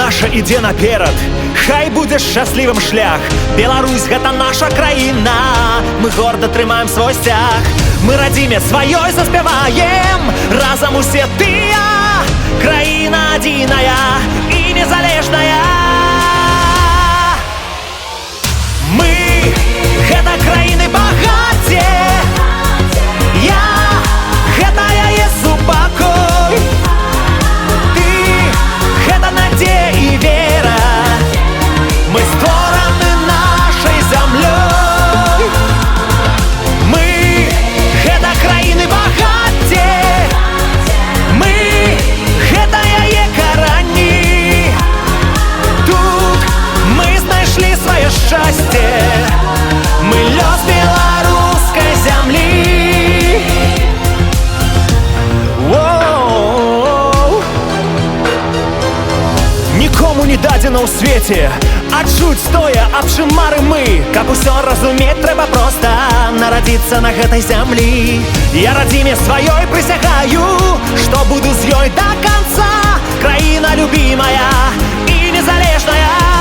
наша ідзе наперад, хай будзе шчаслівым шлях. Беларусь гэта наша краіна, мы горда трымаем свой сцяг. Мы радзіме сваёй заспяваем разам усе тыя. Краіна адзіная і незалежная. Мы гэта краіны багацце, я гэта яе супакой. Ты гэта надзея і вера, мы створаны нашай зямлёй. Мы гэта краіны багацце, мы гэта яе карані. Тут мы знайшлі сваё шчасце, мы лёс беларускай зямлі. Нікому не дадзена ў свеце адчуць тое, аб чым мары мы. Каб усё разумець, трэба проста нарадзіцца на гэтай зямлі. Я радзіме сваёй прысягаю, што буду з ёй да канца. Краіна любімая і незалежная.